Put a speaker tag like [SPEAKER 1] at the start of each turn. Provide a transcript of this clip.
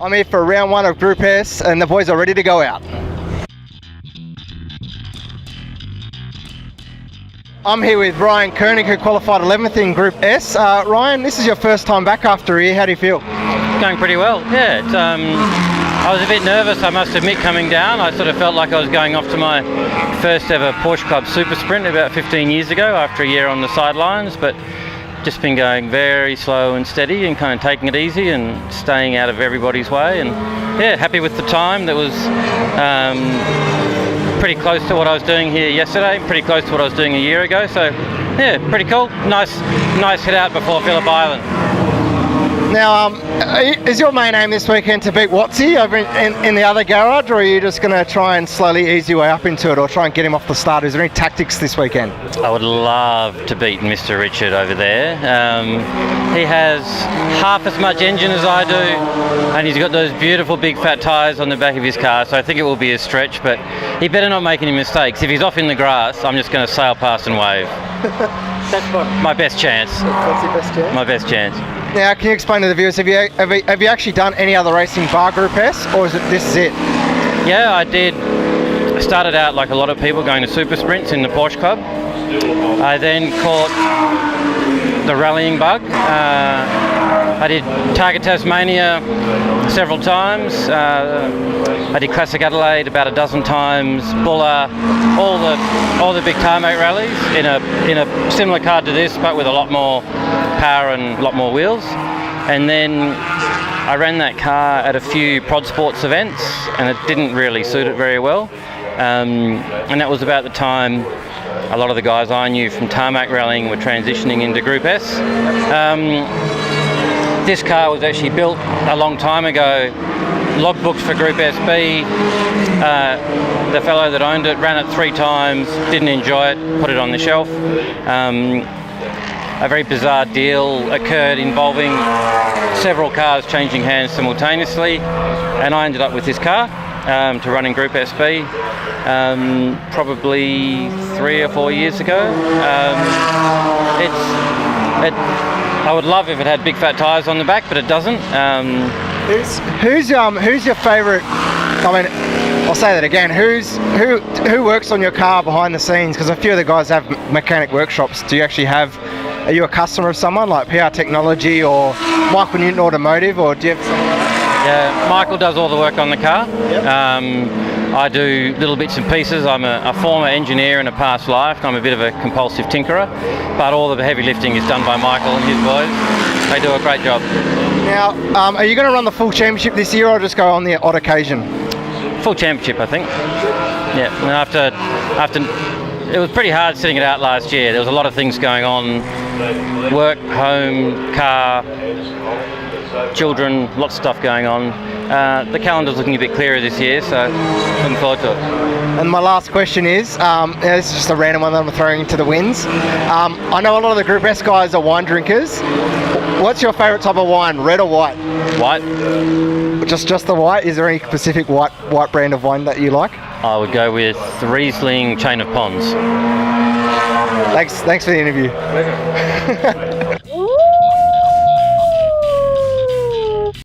[SPEAKER 1] I'm here for round 1 of Group S, and the boys are ready to go out. I'm here with Ryan Curnick, who qualified 11th in Group S. Ryan, this is your first time back after a year. How do you feel?
[SPEAKER 2] Going pretty well, yeah. I was a bit nervous, I must admit, coming down. I sort of felt like I was going off to my first ever Porsche Club Super Sprint about 15 years ago after a year on the sidelines, but just been going very slow and steady and kind of taking it easy and staying out of everybody's way. And yeah, happy with the time. That was pretty close to what I was doing here yesterday, pretty close to what I was doing a year ago. So yeah, pretty cool. Nice hit out before Phillip Island.
[SPEAKER 1] Now, is your main aim this weekend to beat Watsy over in the other garage, or are you just going to try and slowly ease your way up into it, or try and get him off the start? Is there any tactics this weekend?
[SPEAKER 2] I would love to beat Mr. Richard over there. He has half as much engine as I do, and he's got those beautiful big fat tyres on the back of his car, so I think it will be a stretch, but he better not make any mistakes. If he's off in the grass, I'm just going to sail past and wave. That's my best chance.
[SPEAKER 1] That's your best chance?
[SPEAKER 2] My best chance.
[SPEAKER 1] Now, can you explain to the viewers, have you actually done any other racing bar Group S, or this is it?
[SPEAKER 2] Yeah, I did. I started out like a lot of people going to super sprints in the Porsche Club. I then caught the rallying bug. I did Target Tasmania several times. I did Classic Adelaide about a dozen times. Buller, all the big tarmac rallies in a similar car to this, but with a lot more power and a lot more wheels. And then I ran that car at a few Prod Sports events, and it didn't really suit it very well. And that was about the time a lot of the guys I knew from tarmac rallying were transitioning into Group S. This car was actually built a long time ago, logbooks for Group SB. The fellow that owned it ran it 3 times, didn't enjoy it, put it on the shelf. A very bizarre deal occurred involving several cars changing hands simultaneously, and I ended up with this car to run in Group SB probably 3 or 4 years ago. I would love if it had big fat tyres on the back, but it doesn't.
[SPEAKER 1] Who's your favourite? I mean, I'll say that again. Who works on your car behind the scenes? Because a few of the guys have mechanic workshops. Do you actually have? Are you a customer of someone like PR Technology or Michael Newton Automotive, or do you have someone like that?
[SPEAKER 2] Yeah, Michael does all the work on the car.
[SPEAKER 1] Yep.
[SPEAKER 2] I do little bits and pieces. I'm a former engineer in a past life. I'm a bit of a compulsive tinkerer, but all the heavy lifting is done by Michael and his boys. They do a great job.
[SPEAKER 1] Now, are you going to run the full championship this year, or just go on the odd occasion?
[SPEAKER 2] Full championship, I think. Yeah, and after it was pretty hard sitting it out last year. There was a lot of things going on: work, home, car, children, lots of stuff going on. The calendar's looking a bit clearer this year, so looking forward to it.
[SPEAKER 1] And my last question is, it's just a random one that I'm throwing into the winds. I know a lot of the Group S guys are wine drinkers. What's your favourite type of wine, red or white?
[SPEAKER 2] White.
[SPEAKER 1] Just the white? Is there any specific white brand of wine that you like?
[SPEAKER 2] I would go with Riesling Chain of Ponds.
[SPEAKER 1] Thanks for the interview.